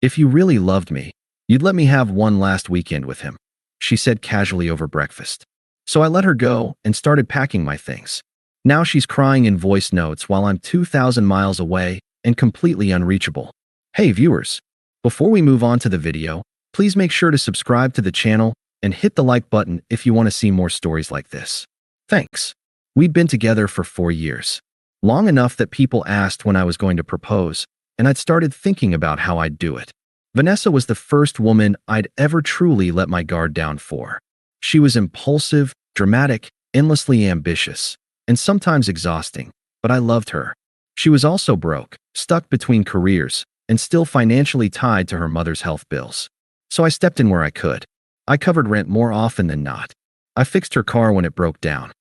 If you really loved me, you'd let me have one last weekend with him, she said casually over breakfast. So I let her go and started packing my things. Now she's crying in voice notes while I'm 2,000 miles away and completely unreachable. Hey viewers, before we move on to the video, please make sure to subscribe to the channel and hit the like button if you want to see more stories like this. Thanks. We'd been together for 4 years. Long enough that people asked when I was going to propose, and I'd started thinking about how I'd do it. Vanessa was the first woman I'd ever truly let my guard down for. She was impulsive, dramatic, endlessly ambitious, and sometimes exhausting, but I loved her. She was also broke, stuck between careers, and still financially tied to her mother's health bills. So I stepped in where I could. I covered rent more often than not. I fixed her car when it broke down.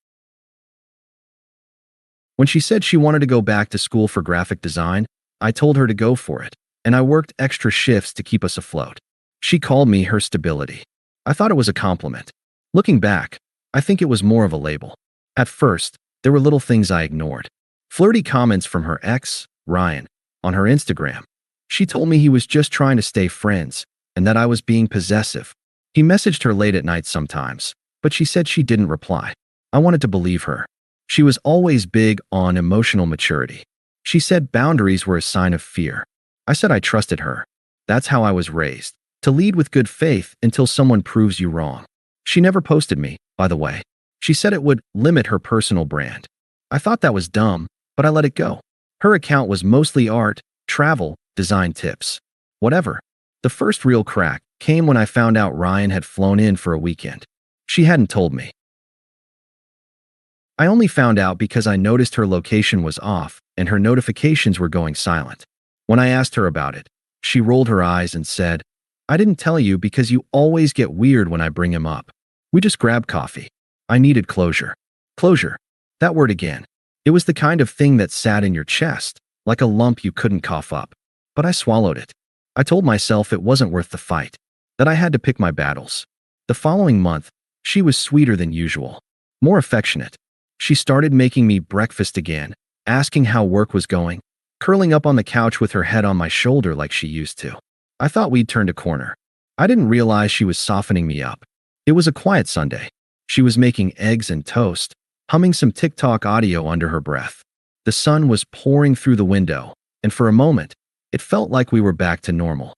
When she said she wanted to go back to school for graphic design, I told her to go for it, and I worked extra shifts to keep us afloat. She called me her stability. I thought it was a compliment. Looking back, I think it was more of a label. At first, there were little things I ignored. Flirty comments from her ex, Ryan, on her Instagram. She told me he was just trying to stay friends and that I was being possessive. He messaged her late at night sometimes, but she said she didn't reply. I wanted to believe her. She was always big on emotional maturity. She said boundaries were a sign of fear. I said I trusted her. That's how I was raised, to lead with good faith until someone proves you wrong. She never posted me, by the way. She said it would limit her personal brand. I thought that was dumb, but I let it go. Her account was mostly art, travel, design tips. Whatever. The first real crack came when I found out Ryan had flown in for a weekend. She hadn't told me. I only found out because I noticed her location was off and her notifications were going silent. When I asked her about it, she rolled her eyes and said, "I didn't tell you because you always get weird when I bring him up. We just grabbed coffee." I needed closure. Closure. That word again. It was the kind of thing that sat in your chest, like a lump you couldn't cough up. But I swallowed it. I told myself it wasn't worth the fight, that I had to pick my battles. The following month, she was sweeter than usual, more affectionate. She started making me breakfast again, asking how work was going, curling up on the couch with her head on my shoulder like she used to. I thought we'd turned a corner. I didn't realize she was softening me up. It was a quiet Sunday. She was making eggs and toast, humming some TikTok audio under her breath. The sun was pouring through the window, and for a moment, it felt like we were back to normal.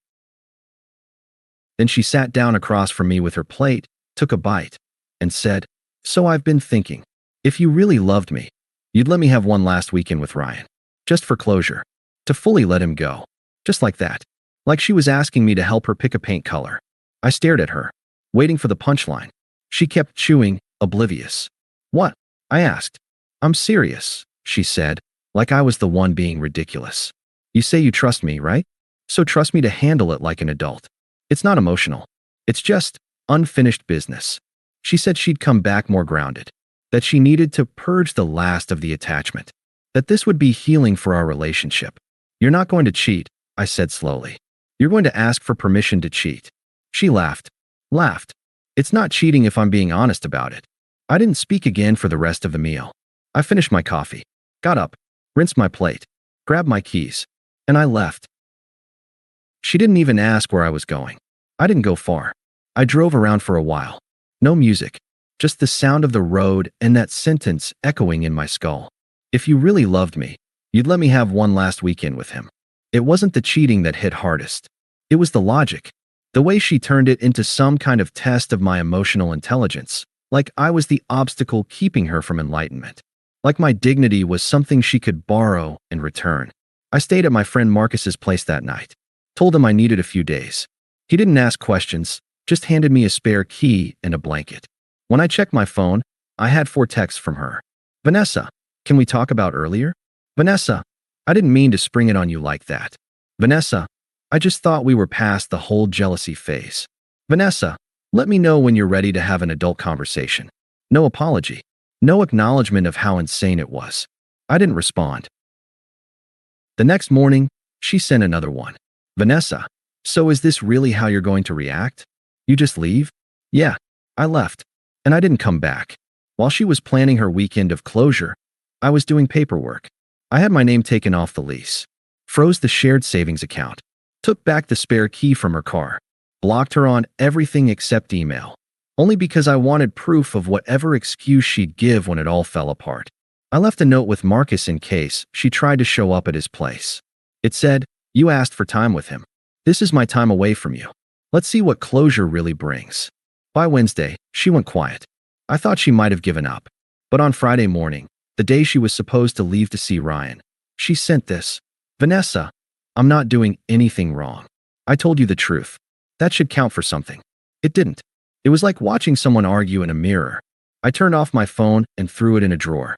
Then she sat down across from me with her plate, took a bite, and said, "So I've been thinking, if you really loved me, you'd let me have one last weekend with Ryan. Just for closure. To fully let him go. Just like that. Like she was asking me to help her pick a paint color." I stared at her, waiting for the punchline. She kept chewing, oblivious. "What?" I asked. "I'm serious," she said, like I was the one being ridiculous. "You say you trust me, right? So trust me to handle it like an adult. It's not emotional. It's just unfinished business." She said she'd come back more grounded, that she needed to purge the last of the attachment, that this would be healing for our relationship. "You're not going to cheat," I said slowly. "You're going to ask for permission to cheat." She laughed. "It's not cheating if I'm being honest about it." I didn't speak again for the rest of the meal. I finished my coffee, got up, rinsed my plate, grabbed my keys, and I left. She didn't even ask where I was going. I didn't go far. I drove around for a while. No music, just the sound of the road and that sentence echoing in my skull. "If you really loved me, you'd let me have one last weekend with him." It wasn't the cheating that hit hardest. It was the logic. The way she turned it into some kind of test of my emotional intelligence, like I was the obstacle keeping her from enlightenment. Like my dignity was something she could borrow and return. I stayed at my friend Marcus's place that night. Told him I needed a few days. He didn't ask questions, just handed me a spare key and a blanket. When I checked my phone, I had 4 texts from her. "Vanessa, can we talk about earlier? Vanessa, I didn't mean to spring it on you like that. Vanessa, I just thought we were past the whole jealousy phase. Vanessa, let me know when you're ready to have an adult conversation." No apology. No acknowledgement of how insane it was. I didn't respond. The next morning, she sent another one. "Vanessa, so is this really how you're going to react? You just leave?" Yeah, I left. And I didn't come back. While she was planning her weekend of closure, I was doing paperwork. I had my name taken off the lease. Froze the shared savings account. took back the spare key from her car, blocked her on everything except email, only because I wanted proof of whatever excuse she'd give when it all fell apart. I left a note with Marcus in case she tried to show up at his place. It said, "You asked for time with him. This is my time away from you. Let's see what closure really brings." By Wednesday, she went quiet. I thought she might have given up. But on Friday morning, the day she was supposed to leave to see Ryan, she sent this. "Vanessa, I'm not doing anything wrong. I told you the truth. That should count for something." It didn't. It was like watching someone argue in a mirror. I turned off my phone and threw it in a drawer.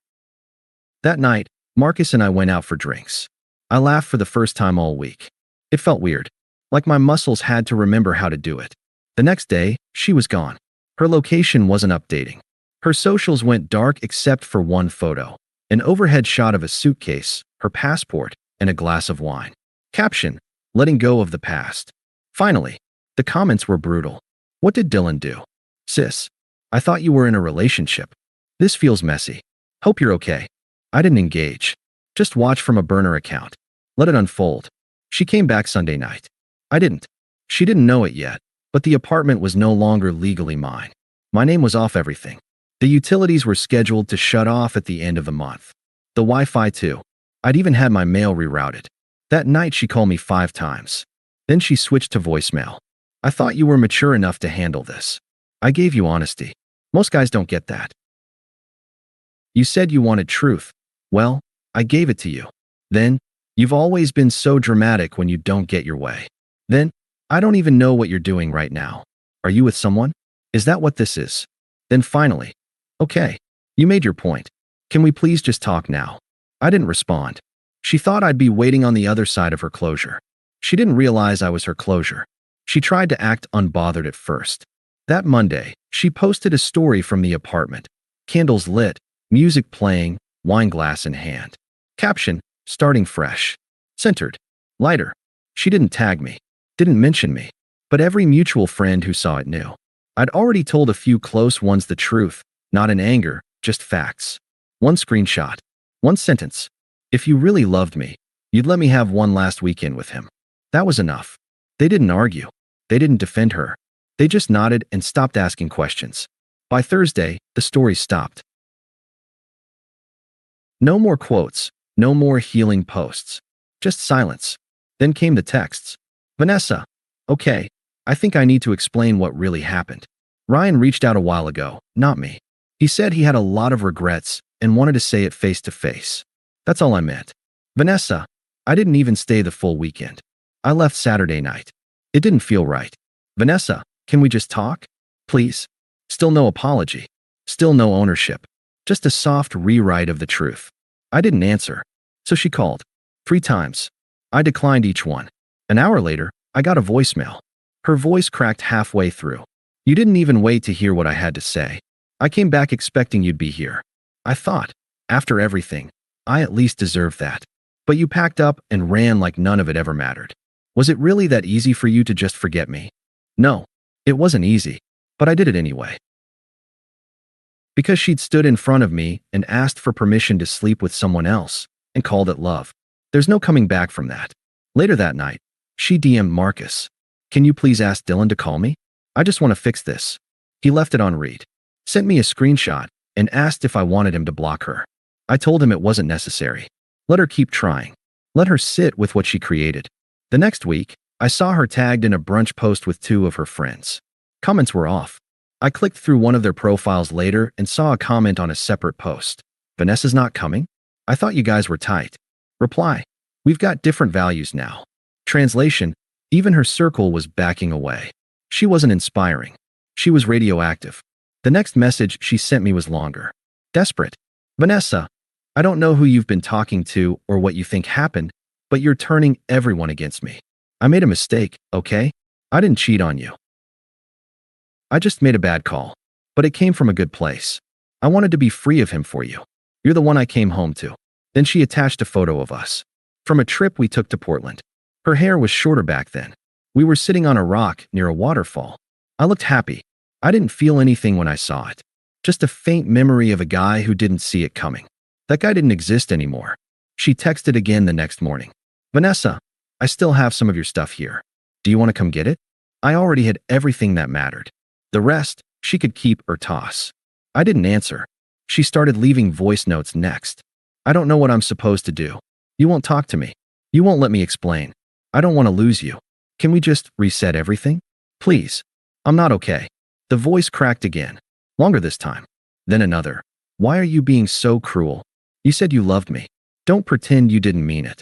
That night, Marcus and I went out for drinks. I laughed for the first time all week. It felt weird, like my muscles had to remember how to do it. The next day, she was gone. Her location wasn't updating. Her socials went dark except for one photo, an overhead shot of a suitcase, her passport, and a glass of wine. Caption: letting go of the past. Finally, the comments were brutal. "What did Dylan do? Sis, I thought you were in a relationship. This feels messy. Hope you're okay." I didn't engage. Just watch from a burner account. Let it unfold. She came back Sunday night. I didn't. She didn't know it yet, but the apartment was no longer legally mine. My name was off everything. The utilities were scheduled to shut off at the end of the month. The Wi-Fi too. I'd even had my mail rerouted. That night she called me 5 times. Then she switched to voicemail. "I thought you were mature enough to handle this. I gave you honesty. Most guys don't get that. You said you wanted truth. Well, I gave it to you. Then, you've always been so dramatic when you don't get your way. Then, I don't even know what you're doing right now. Are you with someone? Is that what this is?" Then finally, "Okay, you made your point. Can we please just talk now?" I didn't respond. She thought I'd be waiting on the other side of her closure. She didn't realize I was her closure. She tried to act unbothered at first. That Monday, she posted a story from the apartment. Candles lit, music playing, wine glass in hand. Caption: starting fresh. Centered. Lighter. She didn't tag me. Didn't mention me. But every mutual friend who saw it knew. I'd already told a few close ones the truth, not in anger, just facts. One screenshot. One sentence. "If you really loved me, you'd let me have one last weekend with him." That was enough. They didn't argue. They didn't defend her. They just nodded and stopped asking questions. By Thursday, the story stopped. No more quotes, no more healing posts. Just silence. Then came the texts. "Vanessa, okay, I think I need to explain what really happened. Ryan reached out a while ago, not me. He said he had a lot of regrets and wanted to say it face to face. That's all I meant. Vanessa, I didn't even stay the full weekend. I left Saturday night. It didn't feel right. Vanessa, can we just talk? Please." Still no apology. Still no ownership. Just a soft rewrite of the truth. I didn't answer. So she called. 3 times. I declined each one. An hour later, I got a voicemail. Her voice cracked halfway through. "You didn't even wait to hear what I had to say. I came back expecting you'd be here. I thought, after everything, I at least deserved that. But you packed up and ran like none of it ever mattered. Was it really that easy for you to just forget me?" No, it wasn't easy, but I did it anyway. Because she'd stood in front of me and asked for permission to sleep with someone else and called it love. There's no coming back from that. Later that night, she DM'd Marcus. "Can you please ask Dylan to call me? I just want to fix this." He left it on read. Sent me a screenshot and asked if I wanted him to block her. I told him it wasn't necessary. Let her keep trying. Let her sit with what she created. The next week, I saw her tagged in a brunch post with 2 of her friends. Comments were off. I clicked through one of their profiles later and saw a comment on a separate post. "Vanessa's not coming? I thought you guys were tight." Reply: "We've got different values now." Translation: even her circle was backing away. She wasn't inspiring. She was radioactive. The next message she sent me was longer. Desperate. "Vanessa, I don't know who you've been talking to or what you think happened, but you're turning everyone against me. I made a mistake, okay? I didn't cheat on you. I just made a bad call, but it came from a good place. I wanted to be free of him for you. You're the one I came home to." Then she attached a photo of us from a trip we took to Portland. Her hair was shorter back then. We were sitting on a rock near a waterfall. I looked happy. I didn't feel anything when I saw it. Just a faint memory of a guy who didn't see it coming. That guy didn't exist anymore. She texted again the next morning. "Vanessa, I still have some of your stuff here. Do you want to come get it? I already had everything that mattered. The rest, she could keep or toss. I didn't answer. She started leaving voice notes next. I don't know what I'm supposed to do. You won't talk to me. You won't let me explain. I don't want to lose you. Can we just reset everything? Please. I'm not okay. The voice cracked again. Longer this time. Then another. Why are you being so cruel? You said you loved me. Don't pretend you didn't mean it.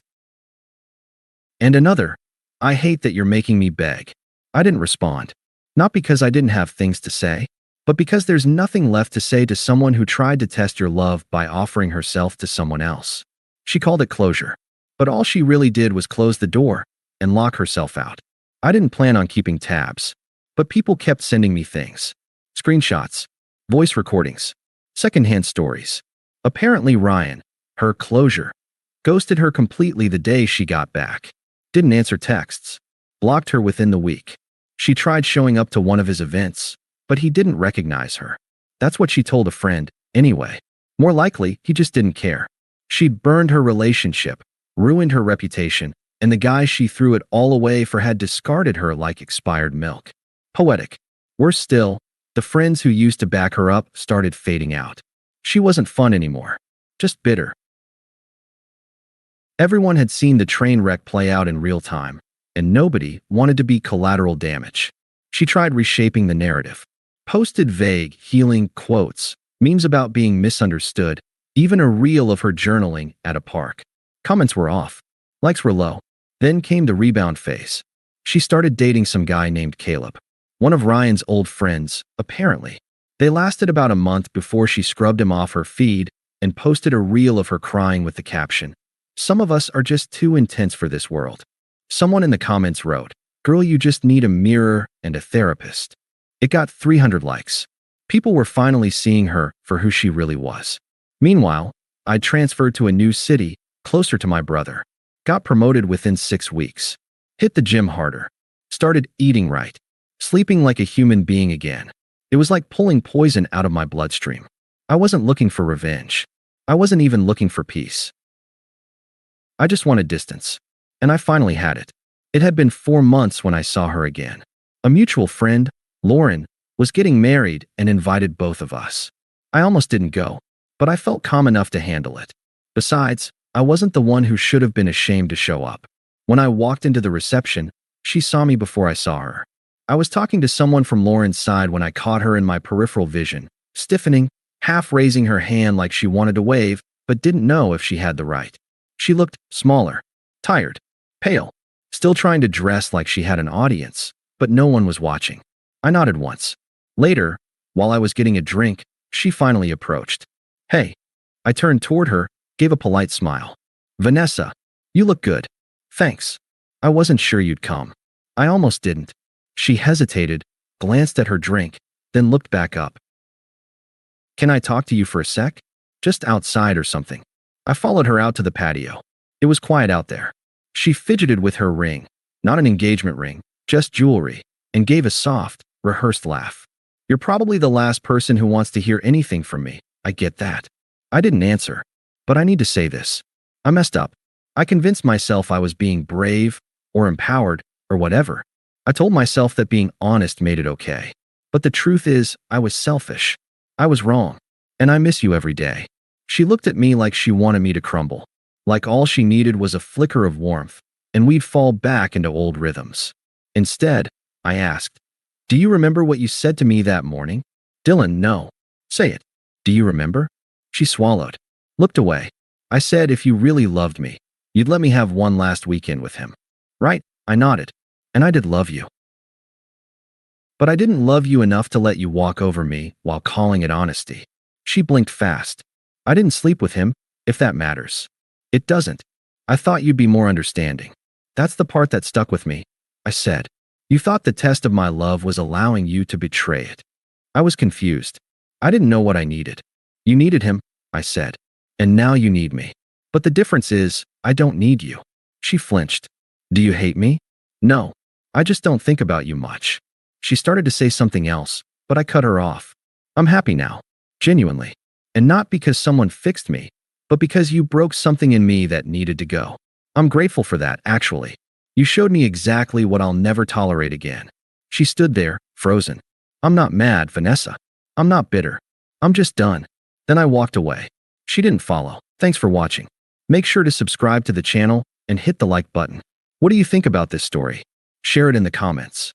And another. I hate that you're making me beg. I didn't respond. Not because I didn't have things to say, but because there's nothing left to say to someone who tried to test your love by offering herself to someone else. She called it closure. But all she really did was close the door and lock herself out. I didn't plan on keeping tabs, but people kept sending me things. Screenshots, voice recordings, secondhand stories. Apparently Ryan, her closure, ghosted her completely the day she got back. Didn't answer texts. Blocked her within the week. She tried showing up to one of his events, but he didn't recognize her. That's what she told a friend, anyway. More likely, he just didn't care. She'd burned her relationship, ruined her reputation, and the guy she threw it all away for had discarded her like expired milk. Poetic. Worse still, the friends who used to back her up started fading out. She wasn't fun anymore. Just bitter. Everyone had seen the train wreck play out in real time, and nobody wanted to be collateral damage. She tried reshaping the narrative. Posted vague, healing quotes, memes about being misunderstood, even a reel of her journaling at a park. Comments were off. Likes were low. Then came the rebound phase. She started dating some guy named Caleb. One of Ryan's old friends, apparently. They lasted about a month before she scrubbed him off her feed and posted a reel of her crying with the caption, "Some of us are just too intense for this world." Someone in the comments wrote, "Girl, you just need a mirror and a therapist." It got 300 likes. People were finally seeing her for who she really was. Meanwhile, I transferred to a new city, closer to my brother. Got promoted within 6 weeks. Hit the gym harder. Started eating right. Sleeping like a human being again. It was like pulling poison out of my bloodstream. I wasn't looking for revenge. I wasn't even looking for peace. I just wanted distance. And I finally had it. It had been 4 months when I saw her again. A mutual friend, Lauren, was getting married and invited both of us. I almost didn't go, but I felt calm enough to handle it. Besides, I wasn't the one who should have been ashamed to show up. When I walked into the reception, she saw me before I saw her. I was talking to someone from Lauren's side when I caught her in my peripheral vision, stiffening, half raising her hand like she wanted to wave, but didn't know if she had the right. She looked smaller, tired, pale, still trying to dress like she had an audience, but no one was watching. I nodded once. Later, while I was getting a drink, she finally approached. "Hey." I turned toward her, gave a polite smile. "Vanessa, you look good." "Thanks. I wasn't sure you'd come." I almost didn't. She hesitated, glanced at her drink, then looked back up. "Can I talk to you for a sec? Just outside or something?" I followed her out to the patio. It was quiet out there. She fidgeted with her ring, not an engagement ring, just jewelry, and gave a soft, rehearsed laugh. "You're probably the last person who wants to hear anything from me. I get that." I didn't answer, but I need to say this. I messed up. I convinced myself I was being brave, or empowered, or whatever. I told myself that being honest made it okay. But the truth is, I was selfish. I was wrong. And I miss you every day. She looked at me like she wanted me to crumble. Like all she needed was a flicker of warmth, and we'd fall back into old rhythms. Instead, I asked, "Do you remember what you said to me that morning?" "Dylan, no." "Say it. Do you remember?" She swallowed, looked away. "I said if you really loved me, you'd let me have one last weekend with him." "Right?" I nodded. "And I did love you. But I didn't love you enough to let you walk over me while calling it honesty." She blinked fast. "I didn't sleep with him, if that matters." "It doesn't. I thought you'd be more understanding." "That's the part that stuck with me," I said. "You thought the test of my love was allowing you to betray it." I was confused. I didn't know what I needed. "You needed him," I said. "And now you need me. But the difference is, I don't need you." She flinched. "Do you hate me?" "No. I just don't think about you much." She started to say something else, but I cut her off. "I'm happy now. Genuinely. And not because someone fixed me, but because you broke something in me that needed to go. I'm grateful for that, actually." You showed me exactly what I'll never tolerate again. She stood there, frozen. I'm not mad, Vanessa. I'm not bitter. I'm just done. Then I walked away. She didn't follow. Thanks for watching. Make sure to subscribe to the channel and hit the like button. What do you think about this story? Share it in the comments.